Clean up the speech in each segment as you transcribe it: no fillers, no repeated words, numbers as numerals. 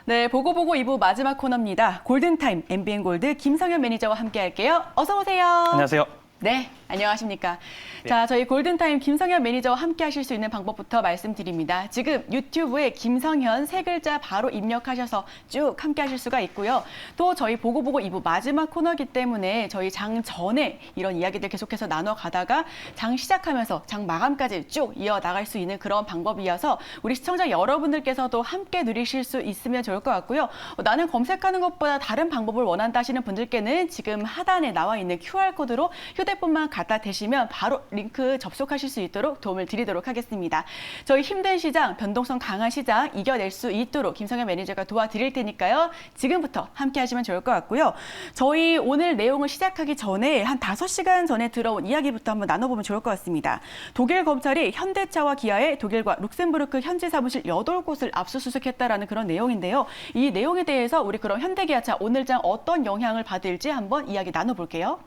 네, 보고보고 2부 마지막 코너입니다. 골든타임 MBN골드 김성현 매니저와 함께 할게요. 어서 오세요. 안녕하세요. 네, 안녕하십니까. 네. 자, 저희 골든타임 김성현 매니저와 함께 하실 수 있는 방법부터 말씀드립니다. 지금 유튜브에 김성현 세 글자 바로 입력하셔서 쭉 함께 하실 수가 있고요. 또 저희 보고보고 2부 마지막 코너이기 때문에 저희 장 전에 이런 이야기들 계속해서 나눠가다가 장 시작하면서 장 마감까지 쭉 이어나갈 수 있는 그런 방법이어서 우리 시청자 여러분들께서도 함께 누리실 수 있으면 좋을 것 같고요. 나는 검색하는 것보다 다른 방법을 원한다 하시는 분들께는 지금 하단에 나와 있는 QR코드로 휴대폰만 갖다 대시면 바로 링크 접속하실 수 있도록 도움을 드리도록 하겠습니다. 저희 힘든 시장, 변동성 강한 시장 이겨낼 수 있도록 김성현 매니저가 도와드릴 테니까요. 지금부터 함께 하시면 좋을 것 같고요. 저희 오늘 내용을 시작하기 전에 한 5시간 전에 들어온 이야기부터 한번 나눠보면 좋을 것 같습니다. 독일 검찰이 현대차와 기아의 독일과 룩셈부르크 현지 사무실 8곳을 압수수색했다라는 그런 내용인데요. 이 내용에 대해서 우리 그럼 현대기아차 오늘장 어떤 영향을 받을지 한번 이야기 나눠볼게요.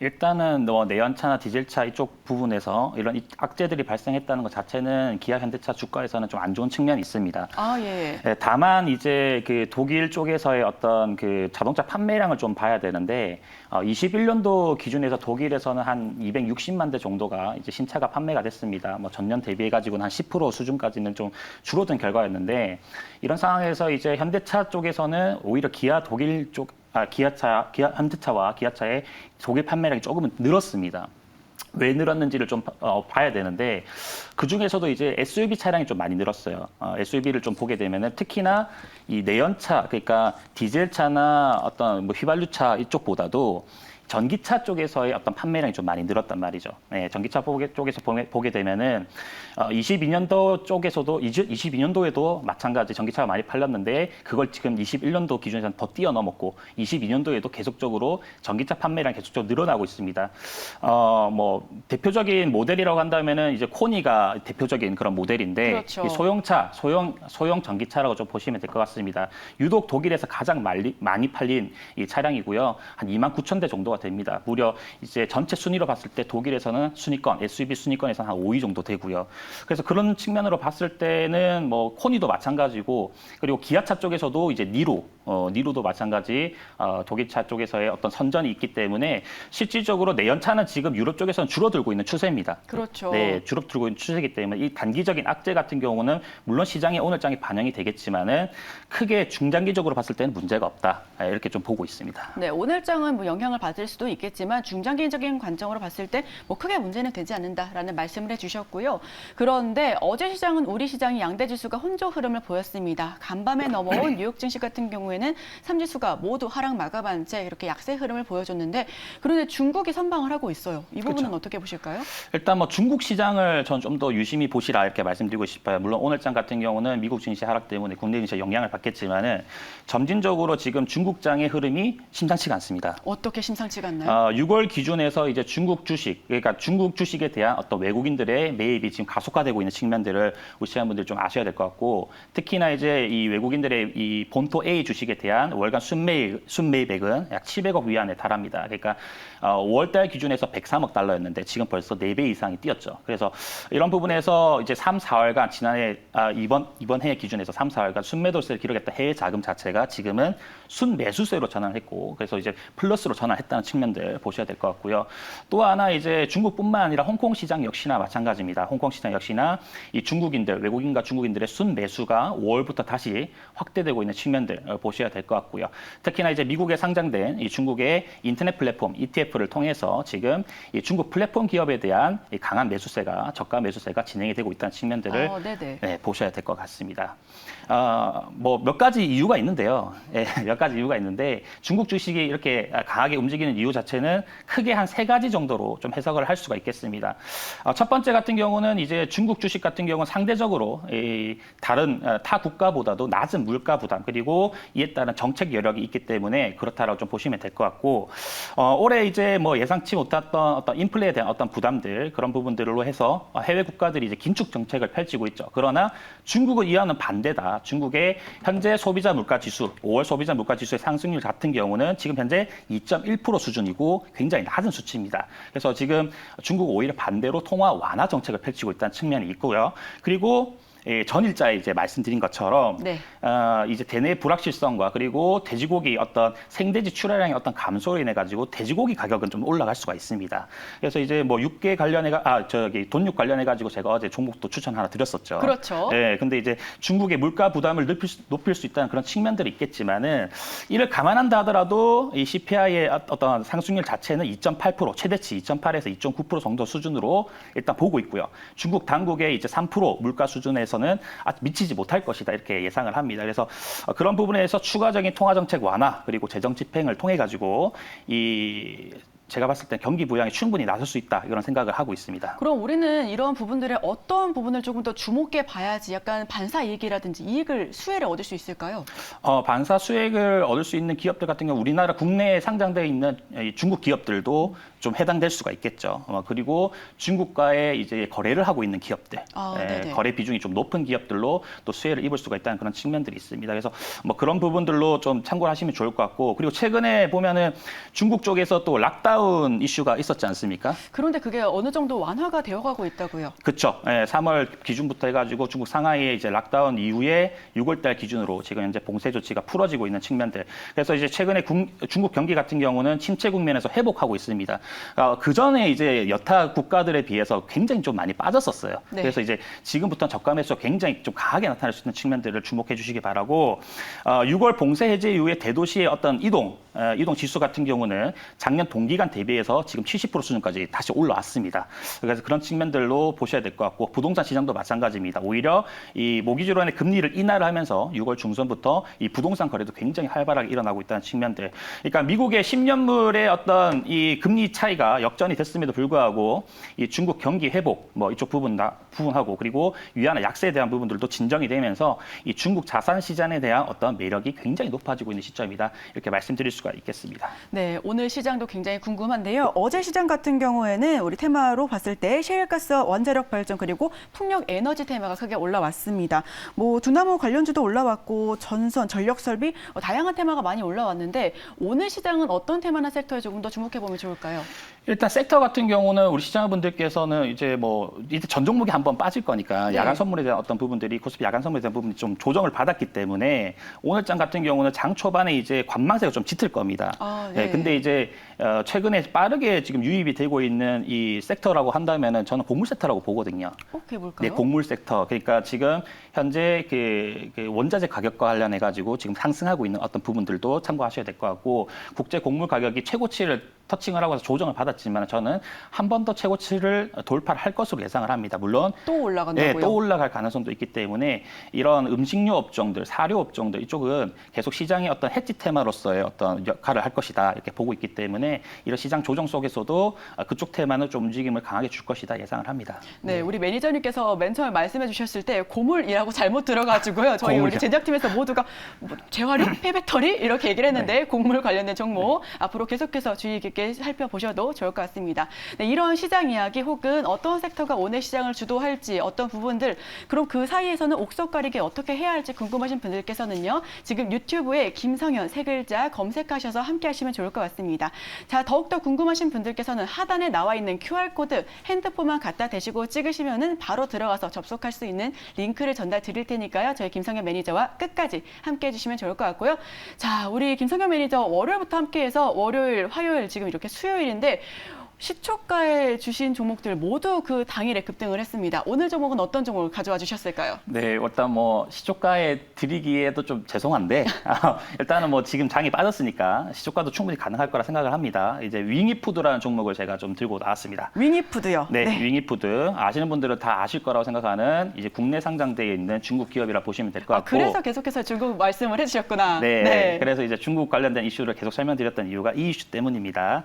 일단은 내연차나 디젤차 이쪽 부분에서 이런 악재들이 발생했다는 것 자체는 기아 현대차 주가에서는 좀 안 좋은 측면이 있습니다. 아, 예. 다만 이제 그 독일 쪽에서의 어떤 그 자동차 판매량을 좀 봐야 되는데 21년도 기준에서 독일에서는 한 260만 대 정도가 이제 신차가 판매가 됐습니다. 뭐 전년 대비해 가지고는 한 10% 수준까지는 좀 줄어든 결과였는데 이런 상황에서 이제 현대차 쪽에서는 오히려 기아 독일 쪽 현대차와 기아차의 독일 판매량이 조금은 늘었습니다. 왜 늘었는지를 좀 봐야 되는데 그 중에서도 이제 SUV 차량이 좀 많이 늘었어요. SUV를 좀 보게 되면은 특히나 이 내연차 그러니까 디젤차나 어떤 뭐 휘발유차 이쪽보다도 전기차 쪽에서의 어떤 판매량이 좀 많이 늘었단 말이죠. 네, 전기차 쪽에서 보게 되면은 22년도 쪽에서도 22년도에도 마찬가지 전기차가 많이 팔렸는데 그걸 지금 21년도 기준에서는 더 뛰어넘었고 22년도에도 계속적으로 전기차 판매량이 계속적으로 늘어나고 있습니다. 뭐 대표적인 모델이라고 한다면은 이제 코니가 대표적인 그런 모델인데 그렇죠. 이 소형 전기차라고 좀 보시면 될 것 같습니다. 유독 독일에서 가장 많이 팔린 이 차량이고요. 한 29,000대 정도가 됩니다. 무려 이제 전체 순위로 봤을 때 독일에서는 순위권, SUV 순위권에서는 한 5위 정도 되고요. 그래서 그런 측면으로 봤을 때는 뭐 코니도 마찬가지고 그리고 기아차 쪽에서도 이제 니로도 마찬가지 독일차 쪽에서의 어떤 선전이 있기 때문에 실질적으로 내연차는 지금 유럽 쪽에서는 줄어들고 있는 추세입니다. 그렇죠. 네, 줄어들고 있는 추세이기 때문에 이 단기적인 악재 같은 경우는 물론 시장에 오늘장에 반영이 되겠지만은 크게 중장기적으로 봤을 때는 문제가 없다. 이렇게 좀 보고 있습니다. 네, 오늘장은 뭐 영향을 받을 수도 있겠지만 중장기적인 관점으로 봤을 때 뭐 크게 문제는 되지 않는다라는 말씀을 해주셨고요. 그런데 어제 시장은 우리 시장이 양대 지수가 혼조 흐름을 보였습니다. 간밤에 넘어온 뉴욕 증시 같은 경우에는 3지수가 모두 하락 마감한 채 이렇게 약세 흐름을 보여줬는데 그런데 중국이 선방을 하고 있어요. 이 부분은 그렇죠. 어떻게 보실까요? 일단 뭐 중국 시장을 전 좀 더 유심히 보시라 이렇게 말씀드리고 싶어요. 물론 오늘장 같은 경우는 미국 증시 하락 때문에 국내 증시에 영향을 받겠지만은 점진적으로 지금 중국장의 흐름이 심상치가 않습니다. 어떻게 심상치가 않나요? 6월 기준에서 이제 중국 주식, 그러니까 중국 주식에 대한 어떤 외국인들의 매입이 지금 가속화되고 있는 측면들을 우리 시청자분들 좀 아셔야 될 것 같고, 특히나 이제 이 외국인들의 이 본토 A 주식에 대한 월간 순매입액은 약 700억 위안에 달합니다. 그러니까 5월달 기준에서 103억 달러였는데 지금 벌써 4배 이상이 뛰었죠. 그래서 이런 부분에서 이제 3, 4월간 지난해 이번 해의 기준에서 3, 4월간 순매도세를 기록했던 해외 자금 자체가 지금은 순매수세로 전환을 했고, 그래서 이제 플러스로 전환했다는 측면들 보셔야 될 것 같고요. 또 하나 이제 중국뿐만 아니라 홍콩 시장 역시나 마찬가지입니다. 홍콩 시장 역시나 이 외국인과 중국인들의 순매수가 5월부터 다시 확대되고 있는 측면들 보셔야 될 것 같고요. 특히나 이제 미국에 상장된 이 중국의 인터넷 플랫폼 ETF를 통해서 지금 이 중국 플랫폼 기업에 대한 이 강한 매수세가 저가 매수세가 진행이 되고 있다는 측면들을 네, 보셔야 될 것 같습니다. 뭐 몇 가지 이유가 있는데요. 예, 몇 가지 이유가 있는데 중국 주식이 이렇게 강하게 움직이는 이유 자체는 크게 한 3가지 정도로 좀 해석을 할 수가 있겠습니다. 첫 번째 같은 경우는 이제 중국 주식 같은 경우는 상대적으로 다른 타 국가보다도 낮은 물가 부담 그리고 이에 따른 정책 여력이 있기 때문에 그렇다라고 좀 보시면 될 것 같고 올해 이제 뭐 예상치 못했던 어떤 인플레에 대한 어떤 부담들 그런 부분들로 해서 해외 국가들이 이제 긴축 정책을 펼치고 있죠. 그러나 중국은 이와는 반대다. 중국의 현재 소비자 물가 지수, 5월 소비자 물가 지수의 상승률 같은 경우는 지금 현재 2.1% 수준이고 굉장히 낮은 수치입니다. 그래서 지금 중국은 오히려 반대로 통화 완화 정책을 펼치고 있다는 측면이 있고요. 그리고 전일자에 이제 말씀드린 것처럼 네. 이제 대내 불확실성과 그리고 돼지고기 어떤 생돼지 출하량의 어떤 감소로 인해 가지고 돼지고기 가격은 좀 올라갈 수가 있습니다. 그래서 이제 뭐 육계 돈육 관련해 가지고 제가 어제 종목도 추천 하나 드렸었죠. 그렇죠. 네, 근데 이제 중국의 물가 부담을 높일 수 있다는 그런 측면들이 있겠지만은 이를 감안한다 하더라도 이 CPI의 어떤 상승률 자체는 2.8% 최대치 2.8에서 2.9% 정도 수준으로 일단 보고 있고요. 중국 당국의 이제 3% 물가 수준에서는 미치지 못할 것이다 이렇게 예상을 합니다. 그래서 그런 부분에서 추가적인 통화 정책 완화 그리고 재정 집행을 통해 가지고 제가 봤을 때 경기 부양에 충분히 나설 수 있다 이런 생각을 하고 있습니다. 그럼 우리는 이런 부분들의 어떤 부분을 조금 더 주목해 봐야지 약간 반사 이익이라든지 수혜를 얻을 수 있을까요? 반사 수익을 얻을 수 있는 기업들 같은 경우 우리나라 국내에 상장되어 있는 이 중국 기업들도 좀 해당될 수가 있겠죠. 그리고 중국과의 이제 거래를 하고 있는 기업들, 거래 비중이 좀 높은 기업들로 또 수혜를 입을 수가 있다는 그런 측면들이 있습니다. 그래서 뭐 그런 부분들로 좀 참고를 하시면 좋을 것 같고, 그리고 최근에 보면은 중국 쪽에서 또 락다운 이슈가 있었지 않습니까? 그런데 그게 어느 정도 완화가 되어가고 있다고요? 그렇죠. 3월 기준부터 해가지고 중국 상하이에 이제 락다운 이후에 6월달 기준으로 지금 현재 봉쇄 조치가 풀어지고 있는 측면들. 그래서 이제 최근에 중국 경기 같은 경우는 침체 국면에서 회복하고 있습니다. 그 전에 이제 여타 국가들에 비해서 굉장히 좀 많이 빠졌었어요. 네. 그래서 이제 지금부터 저가 매수가 굉장히 좀 강하게 나타날 수 있는 측면들을 주목해 주시기 바라고, 6월 봉쇄 해제 이후에 대도시의 어떤 이동 지수 같은 경우는 작년 동기간 대비해서 지금 70% 수준까지 다시 올라왔습니다. 그래서 그런 측면들로 보셔야 될 것 같고, 부동산 시장도 마찬가지입니다. 오히려 이 모기지로 인해 금리를 인하를 하면서 6월 중순부터 이 부동산 거래도 굉장히 활발하게 일어나고 있다는 측면들. 그러니까 미국의 10년물의 어떤 이 금리 차이가 역전이 됐음에도 불구하고 이 중국 경기 회복 뭐 이쪽 부분하고 그리고 위안화 약세에 대한 부분들도 진정이 되면서 이 중국 자산 시장에 대한 어떤 매력이 굉장히 높아지고 있는 시점이다. 이렇게 말씀드릴 수가 있겠습니다. 네, 오늘 시장도 굉장히 궁금한데요. 어제 시장 같은 경우에는 우리 테마로 봤을 때 셰일가스와 원자력 발전 그리고 풍력 에너지 테마가 크게 올라왔습니다. 뭐 두나무 관련주도 올라왔고 전선, 전력 설비 다양한 테마가 많이 올라왔는데 오늘 시장은 어떤 테마나 섹터에 조금 더 주목해 보면 좋을까요? 일단 섹터 같은 경우는 우리 시청자분들께서는 이제 전 종목이 한번 빠질 거니까 네. 야간 선물에 대한 어떤 부분들이 코스피 야간 선물에 대한 부분이 좀 조정을 받았기 때문에 오늘 장 같은 경우는 장 초반에 이제 관망세가 좀 짙을 겁니다. 네. 근데 이제 최근에 빠르게 지금 유입이 되고 있는 이 섹터라고 한다면은 저는 곡물 섹터라고 보거든요. 그게 뭘까요? 네, 곡물 섹터. 그러니까 지금 현재 그 원자재 가격과 관련해 가지고 지금 상승하고 있는 어떤 부분들도 참고하셔야 될 것 같고, 국제 곡물 가격이 최고치를 터칭을 하고 해서 조정을 받았지만 저는 한 번 더 최고치를 돌파를 할 것으로 예상을 합니다. 물론 또 올라간다고요? 네, 또 올라갈 가능성도 있기 때문에 이런 음식료 업종들, 사료 업종들 이쪽은 계속 시장의 어떤 해지 테마로서의 어떤 역할을 할 것이다 이렇게 보고 있기 때문에 이런 시장 조정 속에서도 그쪽 테마는 좀 움직임을 강하게 줄 것이다 예상을 합니다. 네, 우리 매니저님께서 맨 처음에 말씀해 주셨을 때 고물이라고 잘못 들어가지고요. 저희 우리 제작팀에서 모두가 재활용, 폐배터리 이렇게 얘기를 했는데 곡물 관련된 종목 앞으로 계속해서 주의 깊게 살펴보셔도 좋을 것 같습니다. 네, 이런 시장 이야기 혹은 어떤 섹터가 오늘 시장을 주도할지 어떤 부분들 그럼 그 사이에서는 옥석 가리기 어떻게 해야 할지 궁금하신 분들께서는요. 지금 유튜브에 김성현 세 글자 검색하셔서 함께 하시면 좋을 것 같습니다. 자, 더욱더 궁금하신 분들께서는 하단에 나와 있는 QR코드 핸드폰만 갖다 대시고 찍으시면은 바로 들어가서 접속할 수 있는 링크를 전달 드릴 테니까요. 저희 김성현 매니저와 끝까지 함께 해주시면 좋을 것 같고요. 자, 우리 김성현 매니저 월요일부터 함께해서 월요일, 화요일 지금 이렇게 수요일인데 시초가에 주신 종목들 모두 그 당일에 급등을 했습니다. 오늘 종목은 어떤 종목을 가져와 주셨을까요? 네, 일단 시초가에 드리기에도 좀 죄송한데 일단은 지금 장이 빠졌으니까 시초가도 충분히 가능할 거라 생각을 합니다. 이제 윙이푸드라는 종목을 제가 좀 들고 나왔습니다. 윙이푸드요? 네, 윙이푸드 아시는 분들은 다 아실 거라고 생각하는 이제 국내 상장되어 있는 중국 기업이라 보시면 될 것 같고. 그래서 계속해서 중국 말씀을 해주셨구나. 네, 그래서 이제 중국 관련된 이슈를 계속 설명드렸던 이유가 이 이슈 때문입니다.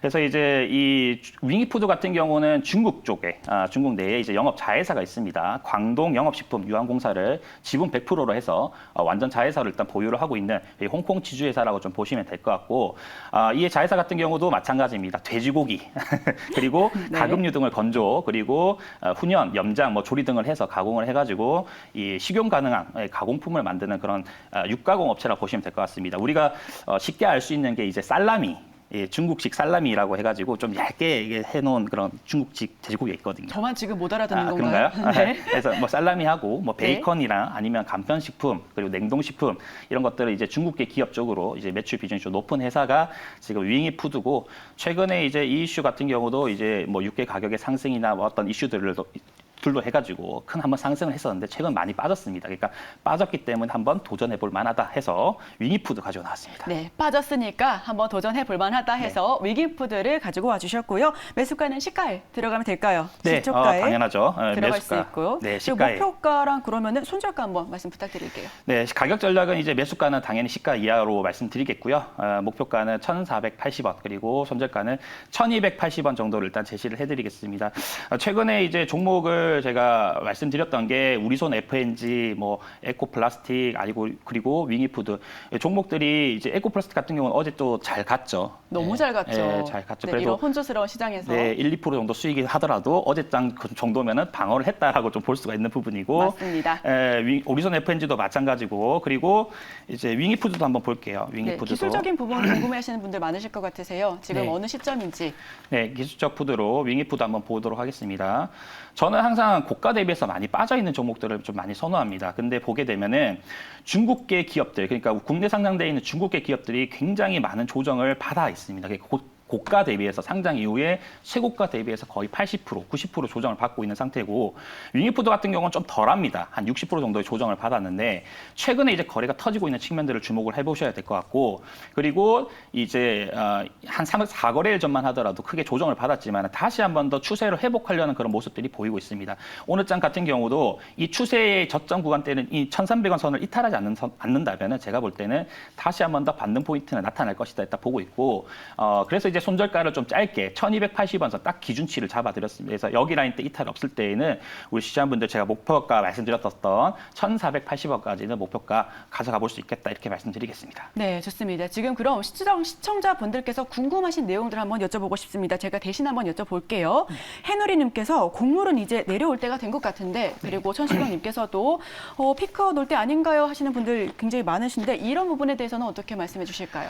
그래서 이제 이 윙이푸드 같은 경우는 중국 쪽에 중국 내에 이제 영업 자회사가 있습니다. 광동 영업식품 유한공사를 지분 100%로 해서 완전 자회사를 일단 보유를 하고 있는 홍콩 지주회사라고 좀 보시면 될 것 같고, 이 자회사 같은 경우도 마찬가지입니다. 돼지고기 그리고 네. 가금류 등을 건조 그리고 훈연, 염장, 조리 등을 해서 가공을 해가지고 이 식용 가능한 가공품을 만드는 그런 육가공 업체라고 보시면 될 것 같습니다. 우리가 쉽게 알 수 있는 게 이제 살라미. 예, 중국식 살라미라고 해가지고 좀 얇게 이게 해놓은 그런 중국식 돼지고기가 있거든요. 저만 지금 못 알아듣는 건가요? 그런가요? 네. 그래서 뭐 살라미하고 뭐 네. 베이컨이랑 아니면 간편식품 그리고 냉동식품 이런 것들을 이제 중국계 기업 쪽으로 이제 매출 비중이 좀 높은 회사가 지금 윙이푸드고 최근에 이제 이 이슈 같은 경우도 이제 뭐 육계 가격의 상승이나 뭐 어떤 이슈들을 둘로 해가지고 큰 한번 상승을 했었는데 최근 많이 빠졌습니다. 그러니까 빠졌기 때문에 한번 도전해 볼 만하다 해서 윙이푸드 가지고 나왔습니다. 네, 빠졌으니까 한번 도전해 볼 만하다 해서 윙이푸드를 가지고 와주셨고요. 매수가는 시가에 들어가면 될까요? 네, 시초가에 당연하죠. 들어갈 매수가. 수 있고요. 네, 그리고 시가에. 목표가랑 그러면은 손절가 한번 말씀 부탁드릴게요. 네, 가격 전략은 이제 매수가는 당연히 시가 이하로 말씀드리겠고요. 목표가는 1,480원 그리고 손절가는 1,280원 정도를 일단 제시를 해드리겠습니다. 최근에 이제 종목을 제가 말씀드렸던 게 우리손 FNG, 뭐 에코플라스틱, 그리고 윙이푸드 종목들이 이제 에코플라스틱 같은 경우는 어제 또 잘 갔죠. 너무 네, 잘 갔죠. 네, 잘 갔죠. 네, 그래서 이런 혼조스러운 시장에서. 네, 1, 2% 정도 수익이 하더라도 어제장 정도면은 방어를 했다라고 좀 볼 수가 있는 부분이고. 맞습니다. 우리손 FNG도 마찬가지고 그리고 이제 윙이푸드도 한번 볼게요. 네, 윙이푸드도. 기술적인 부분 궁금해하시는 분들 많으실 것 같으세요. 지금 네. 어느 시점인지. 네, 기술적 푸드로 윙이푸드 한번 보도록 하겠습니다. 저는 항상 고가 대비해서 많이 빠져 있는 종목들을 좀 많이 선호합니다. 근데 보게 되면은 중국계 기업들, 그러니까 국내 상장되어 있는 중국계 기업들이 굉장히 많은 조정을 받아 있습니다. 고가 대비해서 상장 이후에 최고가 대비해서 거의 80%, 90% 조정을 받고 있는 상태고 윙이푸드 같은 경우는 좀 덜합니다. 한 60% 정도의 조정을 받았는데 최근에 이제 거래가 터지고 있는 측면들을 주목을 해보셔야 될 것 같고 그리고 이제 한 4거래일 전만 하더라도 크게 조정을 받았지만 다시 한 번 더 추세를 회복하려는 그런 모습들이 보이고 있습니다. 오늘 장 같은 경우도 이 추세의 저점 구간대는 이 1,300원 선을 이탈하지 않는다면 제가 볼 때는 다시 한 번 더 반등 포인트는 나타날 것이다 일단 보고 있고 그래서 이제 손절가를 좀 짧게 1,280원 선 딱 기준치를 잡아드렸습니다. 그래서 여기 라인 때 이탈 없을 때에는 우리 시청자분들 제가 목표가 말씀드렸던 1,480원까지는 목표가 가져가 볼 수 있겠다 이렇게 말씀드리겠습니다. 네, 좋습니다. 지금 그럼 시청자분들께서 궁금하신 내용들 한번 여쭤보고 싶습니다. 제가 대신 한번 여쭤볼게요. 해누리님께서 곡물은 이제 내려올 때가 된 것 같은데 그리고 천식원님께서도 피크아웃 올 때 아닌가요 하시는 분들 굉장히 많으신데 이런 부분에 대해서는 어떻게 말씀해 주실까요?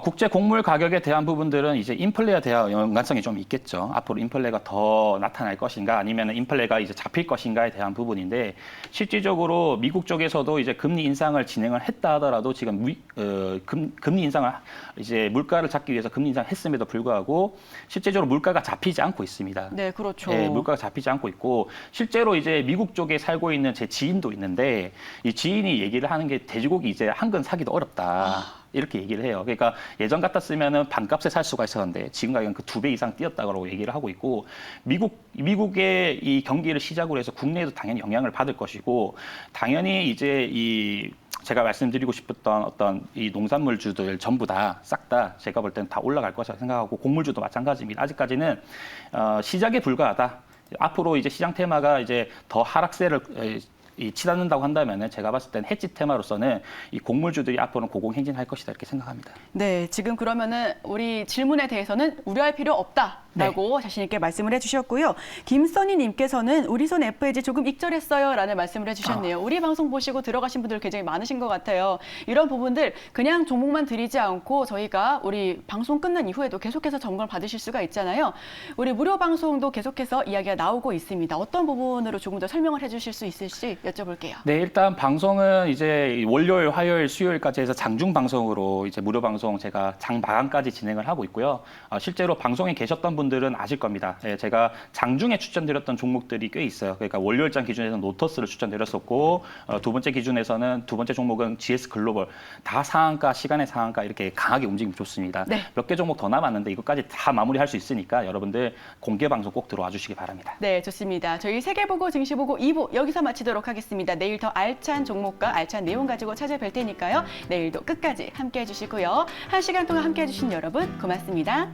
국제 곡물 가격에 대한 부분들은 이제 인플레에 대한 연관성이 좀 있겠죠. 앞으로 인플레가 더 나타날 것인가 아니면 인플레가 이제 잡힐 것인가에 대한 부분인데 실질적으로 미국 쪽에서도 이제 금리 인상을 진행을 했다 하더라도 지금 금리 인상을 이제 물가를 잡기 위해서 금리 인상을 했음에도 불구하고 실제적으로 물가가 잡히지 않고 있습니다. 네, 그렇죠. 네, 물가가 잡히지 않고 있고 실제로 이제 미국 쪽에 살고 있는 제 지인도 있는데 이 지인이 얘기를 하는 게 돼지고기 이제 한 근 사기도 어렵다. 이렇게 얘기를 해요. 그러니까 예전 같았으면은 반값에 살 수가 있었는데 지금 가격은 그 2배 이상 뛰었다고 얘기를 하고 있고 미국의 이 경기를 시작으로 해서 국내에도 당연히 영향을 받을 것이고 당연히 이제 제가 말씀드리고 싶었던 어떤 이 농산물주들 전부 다 싹 다 제가 볼 때는 다 올라갈 것이라고 생각하고 곡물주도 마찬가지입니다. 아직까지는 시작에 불과하다. 앞으로 이제 시장 테마가 이제 더 하락세를 치닫는다고 한다면 제가 봤을 때는 해지 테마로서는 이 곡물주들이 앞으로는 고공행진할 것이다 이렇게 생각합니다. 네, 지금 그러면은 우리 질문에 대해서는 우려할 필요 없다라고 자신 있게 말씀을 해주셨고요. 김선희님께서는 우리손 FNG 조금 익절했어요라는 말씀을 해주셨네요. 우리 방송 보시고 들어가신 분들 굉장히 많으신 것 같아요. 이런 부분들 그냥 종목만 드리지 않고 저희가 우리 방송 끝난 이후에도 계속해서 점검을 받으실 수가 있잖아요. 우리 무료 방송도 계속해서 이야기가 나오고 있습니다. 어떤 부분으로 조금 더 설명을 해주실 수 있을지 여쭤볼게요. 네, 일단 방송은 이제 월요일, 화요일, 수요일까지 해서 장중 방송으로 이제 무료 방송 제가 장 마감까지 진행을 하고 있고요. 실제로 방송에 계셨던 분들은 아실 겁니다. 제가 장중에 추천드렸던 종목들이 꽤 있어요. 그러니까 월요일장 기준에서는 노터스를 추천드렸었고 두 번째 기준에서는 두 번째 종목은 GS 글로벌 다 상한가, 시간의 상한가 이렇게 강하게 움직이면 좋습니다. 네. 몇 개 종목 더 남았는데 이것까지 다 마무리할 수 있으니까 여러분들 공개 방송 꼭 들어와 주시기 바랍니다. 네, 좋습니다. 저희 세계보고 증시보고 2부 여기서 마치도록 하겠습니다. 내일 더 알찬 종목과 알찬 내용 가지고 찾아뵐 테니까요. 내일도 끝까지 함께해 주시고요. 1시간 동안 함께해 주신 여러분 고맙습니다.